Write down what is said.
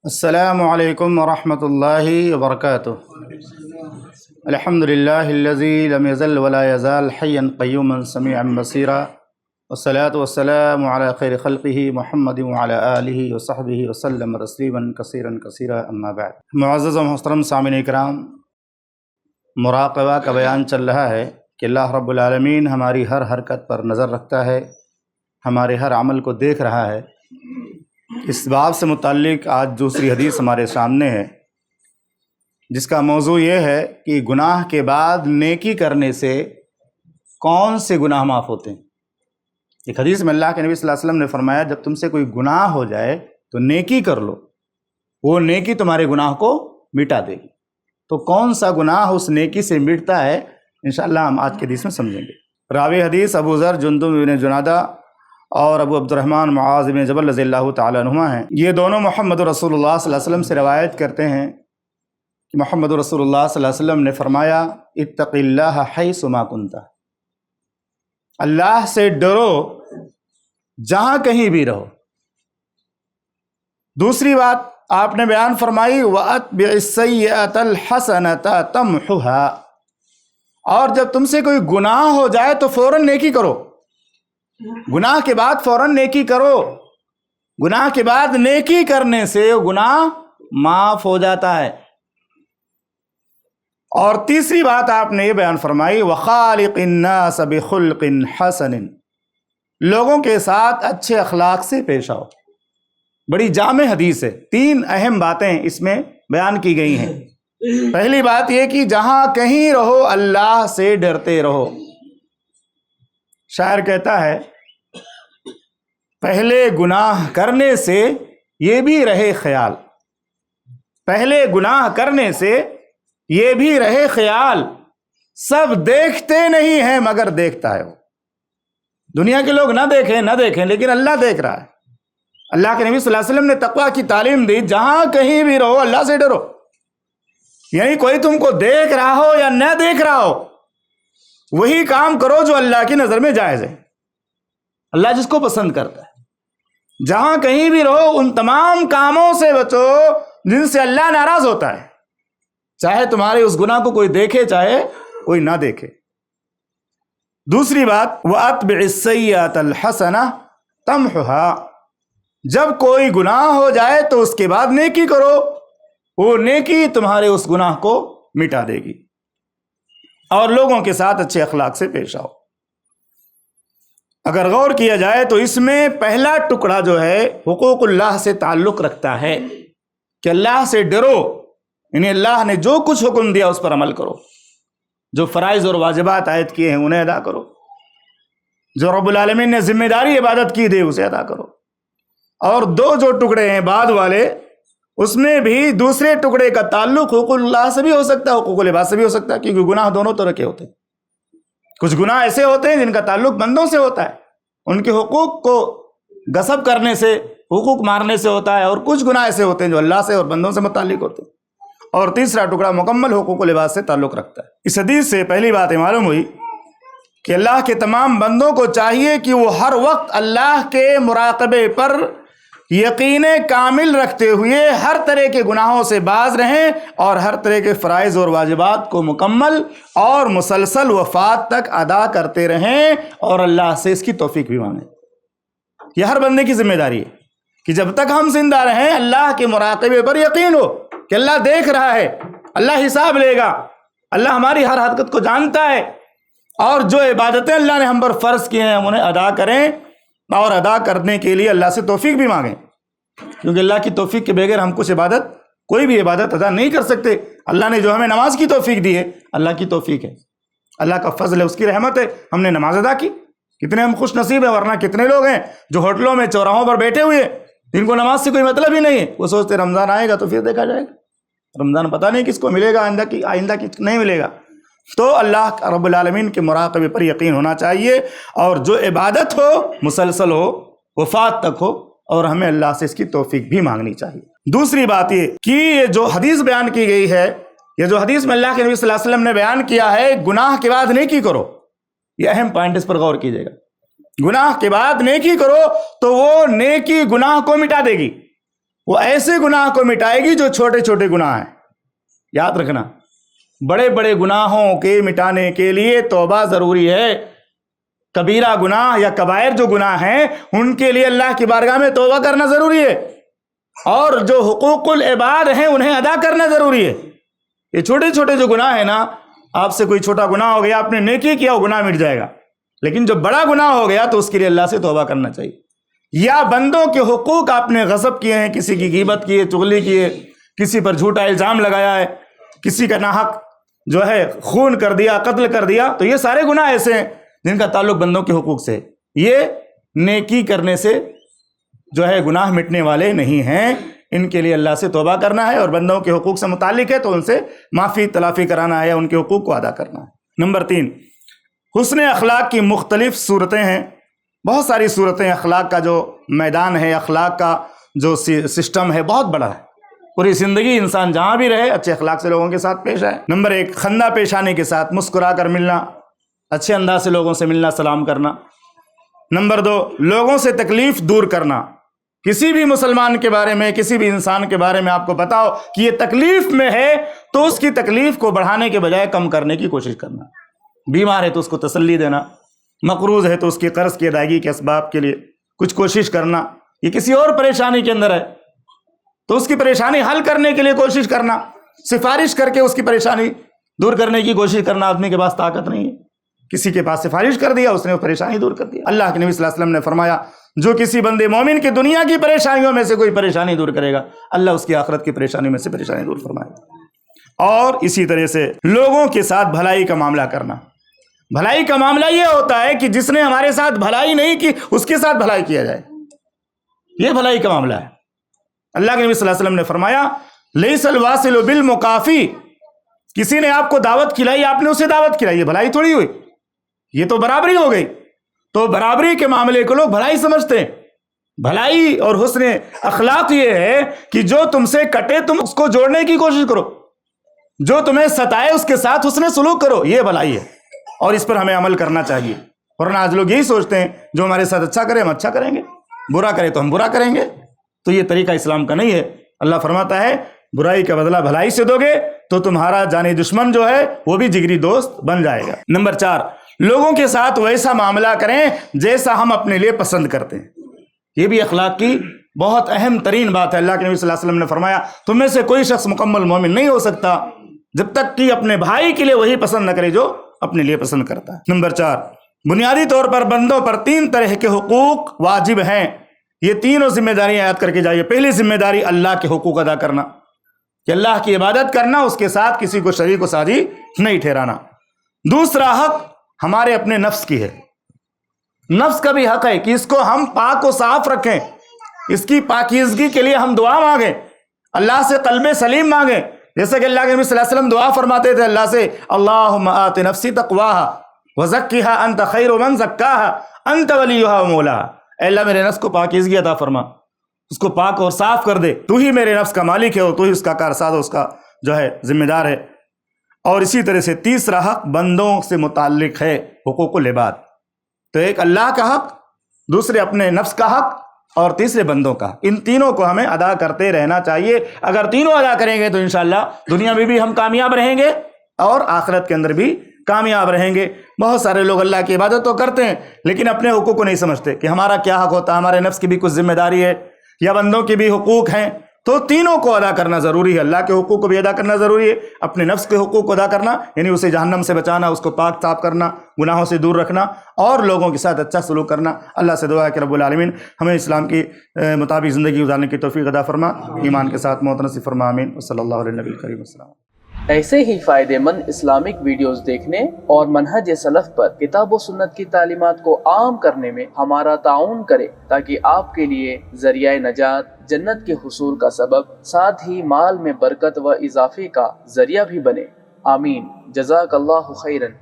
السلام علیکم ورحمۃ اللہ وبرکاتہ۔ الحمد للہ الذی لم یزل ولا یزال حیا قیوما سمیعا بصیرا والصلاة والسلام علی خیر خلقہ محمد وعلی آلہ وصحبہ وسلم تسلیما کثیرا کثیرا، اما بعد۔ معزز و محترم سامعین کرام، مراقبہ کا بیان چل رہا ہے کہ اللہ رب العالمین ہماری ہر حرکت پر نظر رکھتا ہے، ہمارے ہر عمل کو دیکھ رہا ہے۔ اس باب سے متعلق آج دوسری حدیث ہمارے سامنے ہے، جس کا موضوع یہ ہے کہ گناہ کے بعد نیکی کرنے سے کون سے گناہ معاف ہوتے ہیں۔ ایک حدیث میں اللہ کے نبی صلی اللہ علیہ وسلم نے فرمایا، جب تم سے کوئی گناہ ہو جائے تو نیکی کر لو، وہ نیکی تمہارے گناہ کو مٹا دے گی۔ تو کون سا گناہ اس نیکی سے مٹتا ہے، انشاءاللہ ہم آج کے حدیث میں سمجھیں گے۔ راوی حدیث ابو ذر جندب بن جنادہ اور ابو عبد الرحمن معاذ بن جبل رضی اللہ تعالیٰ عنہما ہیں۔ یہ دونوں محمد رسول اللہ صلی اللہ علیہ وسلم سے روایت کرتے ہیں کہ محمد رسول اللہ صلی اللہ علیہ وسلم نے فرمایا، اتق اللہ حیث ما کنت، اللہ سے ڈرو جہاں کہیں بھی رہو۔ دوسری بات آپ نے بیان فرمائی، وَأَتْبِعِ السَّيِّئَةَ الْحَسَنَةَ تَمْحُهَا، اور جب تم سے کوئی گناہ ہو جائے تو فوراً نیکی کرو، گناہ کے بعد فوراً نیکی کرو۔ گناہ کے بعد نیکی کرنے سے گناہ معاف ہو جاتا ہے۔ اور تیسری بات آپ نے یہ بیان فرمائی، وَخَالِقِ النَّاسَ بِخُلْقٍ حَسَنٍ، لوگوں کے ساتھ اچھے اخلاق سے پیش آؤ۔ بڑی جامع حدیث ہے، تین اہم باتیں اس میں بیان کی گئی ہیں۔ پہلی بات یہ کہ جہاں کہیں رہو اللہ سے ڈرتے رہو۔ شاعر کہتا ہے، پہلے گناہ کرنے سے یہ بھی رہے خیال، پہلے گناہ کرنے سے یہ بھی رہے خیال، سب دیکھتے نہیں ہیں مگر دیکھتا ہے وہ۔ دنیا کے لوگ نہ دیکھیں لیکن اللہ دیکھ رہا ہے۔ اللہ کے نبی صلی اللہ علیہ وسلم نے تقویٰ کی تعلیم دی، جہاں کہیں بھی رہو اللہ سے ڈرو، یعنی کوئی تم کو دیکھ رہا ہو یا نہ دیکھ رہا ہو، وہی کام کرو جو اللہ کی نظر میں جائز ہے، اللہ جس کو پسند کرتا ہے۔ جہاں کہیں بھی رہو ان تمام کاموں سے بچو جن سے اللہ ناراض ہوتا ہے، چاہے تمہارے اس گناہ کو کوئی دیکھے چاہے کوئی نہ دیکھے۔ دوسری بات، وَأَتْبِعِ السَّيِّئَةَ الْحَسَنَةَ تَمْحُهَا، جب کوئی گناہ ہو جائے تو اس کے بعد نیکی کرو، وہ نیکی تمہارے اس گناہ کو مٹا دے گی۔ اور لوگوں کے ساتھ اچھے اخلاق سے پیش آؤ۔ اگر غور کیا جائے تو اس میں پہلا ٹکڑا جو ہے حقوق اللہ سے تعلق رکھتا ہے، کہ اللہ سے ڈرو، یعنی اللہ نے جو کچھ حکم دیا اس پر عمل کرو، جو فرائض اور واجبات عائد کیے ہیں انہیں ادا کرو، جو رب العالمین نے ذمہ داری عبادت کی دی اسے ادا کرو۔ اور دو جو ٹکڑے ہیں بعد والے، اس میں بھی دوسرے ٹکڑے کا تعلق حقوق اللہ سے بھی ہو سکتا ہے، حقوق العباد سے بھی ہو سکتا ہے، کیونکہ گناہ دونوں طرح کے ہوتے ہیں۔ کچھ گناہ ایسے ہوتے ہیں جن کا تعلق بندوں سے ہوتا ہے، ان کے حقوق کو غصب کرنے سے، حقوق مارنے سے ہوتا ہے، اور کچھ گناہ ایسے ہوتے ہیں جو اللہ سے اور بندوں سے متعلق ہوتے ہیں۔ اور تیسرا ٹکڑا مکمل حقوق العباد سے تعلق رکھتا ہے۔ اس حدیث سے پہلی بات یہ معلوم ہوئی کہ اللہ کے تمام بندوں کو چاہیے کہ وہ ہر وقت اللہ کے مراقبے پر یقین کامل رکھتے ہوئے ہر طرح کے گناہوں سے باز رہیں، اور ہر طرح کے فرائض اور واجبات کو مکمل اور مسلسل وفات تک ادا کرتے رہیں، اور اللہ سے اس کی توفیق بھی مانگیں۔ یہ ہر بندے کی ذمہ داری ہے کہ جب تک ہم زندہ رہیں اللہ کے مراقبے پر یقین ہو کہ اللہ دیکھ رہا ہے، اللہ حساب لے گا، اللہ ہماری ہر حرکت کو جانتا ہے، اور جو عبادتیں اللہ نے ہم پر فرض کی ہیں ہم انہیں ادا کریں، اور ادا کرنے کے لیے اللہ سے توفیق بھی مانگیں، کیونکہ اللہ کی توفیق کے بغیر ہم کچھ عبادت، کوئی بھی عبادت ادا نہیں کر سکتے۔ اللہ نے جو ہمیں نماز کی توفیق دی ہے اللہ کی توفیق ہے، اللہ کا فضل ہے، اس کی رحمت ہے، ہم نے نماز ادا کی۔ کتنے ہم خوش نصیب ہیں، ورنہ کتنے لوگ ہیں جو ہوٹلوں میں چوراہوں پر بیٹھے ہوئے جن کو نماز سے کوئی مطلب ہی نہیں ہے، وہ سوچتے رمضان آئے گا تو پھر دیکھا جائے گا، رمضان پتہ نہیں کس کو ملے گا، آئندہ نہیں ملے گا۔ تو اللہ رب العالمین کے مراقبے پر یقین ہونا چاہیے، اور جو عبادت ہو مسلسل ہو، وفات تک ہو، اور ہمیں اللہ سے اس کی توفیق بھی مانگنی چاہیے۔ دوسری بات یہ کہ یہ جو حدیث بیان کی گئی ہے، یہ جو حدیث میں اللہ کے نبی صلی اللہ علیہ وسلم نے بیان کیا ہے، گناہ کے بعد نیکی کرو، یہ اہم پوائنٹ، اس پر غور کیجیے گا۔ گناہ کے بعد نیکی کرو تو وہ نیکی گناہ کو مٹا دے گی، وہ ایسے گناہ کو مٹائے گی جو چھوٹے چھوٹے گناہ ہیں. یاد رکھنا، بڑے بڑے گناہوں کے مٹانے کے لیے توبہ ضروری ہے. کبیرہ گناہ یا کبائر جو گناہ ہیں ان کے لیے اللہ کی بارگاہ میں توبہ کرنا ضروری ہے، اور جو حقوق العباد ہیں انہیں ادا کرنا ضروری ہے. یہ چھوٹے چھوٹے جو گناہ ہیں نا، آپ سے کوئی چھوٹا گناہ ہو گیا، آپ نے نیکی کیا، وہ گناہ مٹ جائے گا، لیکن جو بڑا گناہ ہو گیا تو اس کے لیے اللہ سے توبہ کرنا چاہیے. یا بندوں کے حقوق آپ نے غصب کیے ہیں، کسی کی غیبت کی ہے، چغلی کی ہے، کسی پر جھوٹا الزام لگایا ہے، کسی کا ناحق جو ہے خون کر دیا، قتل کر دیا، تو یہ سارے گناہ ایسے ہیں جن کا تعلق بندوں کے حقوق سے. یہ نیکی کرنے سے جو ہے گناہ مٹنے والے نہیں ہیں، ان کے لیے اللہ سے توبہ کرنا ہے، اور بندوں کے حقوق سے متعلق ہے تو ان سے معافی تلافی کرانا ہے یا ان کے حقوق کو ادا کرنا ہے. نمبر 3، حسن اخلاق کی مختلف صورتیں ہیں. بہت ساری صورتیں. اخلاق کا جو میدان ہے، اخلاق کا جو سسٹم ہے بہت بڑا ہے. پوری زندگی انسان جہاں بھی رہے اچھے اخلاق سے لوگوں کے ساتھ پیش آئے. نمبر 1، خندہ پیش آنے کے ساتھ مسکرا کر ملنا، اچھے انداز سے لوگوں سے ملنا، سلام کرنا. نمبر 2، لوگوں سے تکلیف دور کرنا. کسی بھی مسلمان کے بارے میں، کسی بھی انسان کے بارے میں آپ کو پتا ہو کہ یہ تکلیف میں ہے تو اس کی تکلیف کو بڑھانے کے بجائے کم کرنے کی کوشش کرنا. بیمار ہے تو اس کو تسلی دینا، مقروض ہے تو اس کی قرض کی ادائیگی کے اسباب کے لیے کچھ کوشش کرنا. یہ کسی اور پریشانی کے اندر ہے تو اس کی پریشانی حل کرنے کے لیے کوشش کرنا، سفارش کر کے اس کی پریشانی دور کرنے کی کوشش کرنا. آدمی کے پاس طاقت نہیں ہے، کسی کے پاس سفارش کر دیا، اس نے وہ پریشانی دور کر دیا. اللہ کے نبی صلی اللہ علیہ وسلم نے فرمایا، جو کسی بندے مومن کی دنیا کی پریشانیوں میں سے کوئی پریشانی دور کرے گا، اللہ اس کی آخرت کی پریشانی میں سے پریشانی دور فرمائے گا. اور اسی طرح سے لوگوں کے ساتھ بھلائی کا معاملہ کرنا. بھلائی کا معاملہ یہ ہوتا ہے کہ جس نے ہمارے ساتھ بھلائی نہیں کی اس کے ساتھ بھلائی کیا جائے، یہ بھلائی کا معاملہ ہے. اللہ کے نبی صلی اللہ علیہ وسلم نے فرمایا، لیس الواصل بالمکافی، کسی نے آپ کو دعوت کھلائی، آپ نے اسے دعوت کھلائی، یہ بھلائی تھوڑی ہوئی، یہ تو برابری ہو گئی. تو برابری کے معاملے کو لوگ بھلائی سمجھتے ہیں. بھلائی اور حسن اخلاق یہ ہے کہ جو تم سے کٹے تم اس کو جوڑنے کی کوشش کرو، جو تمہیں ستائے اس کے ساتھ حسن سلوک کرو، یہ بھلائی ہے، اور اس پر ہمیں عمل کرنا چاہیے. ورنہ آج لوگ یہی سوچتے ہیں جو ہمارے ساتھ اچھا کرے ہم اچھا کریں گے، برا کرے تو ہم برا کریں گے. تو یہ طریقہ اسلام کا نہیں ہے. اللہ فرماتا ہے برائی کا بدلہ بھلائی سے دو گے تو تمہارا جانی دشمن جو ہے وہ بھی جگری دوست بن جائے گا. نمبر 4، لوگوں کے ساتھ ویسا معاملہ کریں جیسا ہم اپنے لیے پسند کرتے ہیں. یہ بھی اخلاق کی بہت اہم ترین بات ہے. اللہ کے نبی صلی اللہ علیہ وسلم نے فرمایا، تم میں سے کوئی شخص مکمل مومن نہیں ہو سکتا جب تک کہ اپنے بھائی کے لیے وہی پسند نہ کرے جو اپنے لیے پسند کرتا ہے. نمبر 4، بنیادی طور پر بندوں پر 3 طرح کے حقوق واجب ہیں. یہ تینوں ذمہ داریاں یاد کر کے جائیے. پہلی ذمہ داری اللہ کے حقوق ادا کرنا، کہ اللہ کی عبادت کرنا، اس کے ساتھ کسی کو شریک و ساجی نہیں ٹھہرانا. دوسرا حق ہمارے اپنے نفس کی ہے. نفس کا بھی حق ہے کہ اس کو ہم پاک و صاف رکھیں، اس کی پاکیزگی کے لیے ہم دعا مانگیں، اللہ سے قلب سلیم مانگیں. جیسا کہ اللہ کے نبی صلی اللہ علیہ وسلم دعا فرماتے تھے اللہ سے، اللہم آت نفسی تقواها وزکیها انت خیر من زکاها انت ولیها و مولاها. اے اللہ میرے نفس کو پاکیزگی عطا فرما، اس کو پاک اور صاف کر دے، تو ہی میرے نفس کا مالک ہے اور تو ہی اس کا کارساز، اس کا جو ہے ذمہ دار ہے. اور اسی طرح سے تیسرا حق بندوں سے متعلق ہے، حقوق العباد. تو ایک اللہ کا حق، دوسرے اپنے نفس کا حق، اور تیسرے بندوں کا. ان تینوں کو ہمیں ادا کرتے رہنا چاہیے. اگر تینوں ادا کریں گے تو انشاءاللہ دنیا میں بھی ہم کامیاب رہیں گے اور آخرت کے اندر بھی کامیاب رہیں گے. بہت سارے لوگ اللہ کی عبادت تو کرتے ہیں لیکن اپنے حقوق کو نہیں سمجھتے کہ ہمارا کیا حق ہوتا ہے، ہمارے نفس کی بھی کچھ ذمہ داری ہے یا بندوں کی بھی حقوق ہیں. تو تینوں کو ادا کرنا ضروری ہے. اللہ کے حقوق کو بھی ادا کرنا ضروری ہے، اپنے نفس کے حقوق کو ادا کرنا یعنی اسے جہنم سے بچانا، اس کو پاک صاف کرنا، گناہوں سے دور رکھنا، اور لوگوں کے ساتھ اچھا سلوک کرنا. اللہ سے دعا ہے کہ رب العالمین ہمیں اسلام کی مطابق زندگی گزارنے کی توفیق عطا فرما، ایمان کے ساتھ موت نصیب فرما. آمین. صلی اللہ علیہ نبی کریم. السلام. ایسے ہی فائدہ مند اسلامک ویڈیوز دیکھنے اور منہج سلف پر کتاب و سنت کی تعلیمات کو عام کرنے میں ہمارا تعاون کرے تاکہ آپ کے لیے ذریعہ نجات، جنت کے حصول کا سبب، ساتھ ہی مال میں برکت و اضافے کا ذریعہ بھی بنے. آمین. جزاک اللہ خیرن.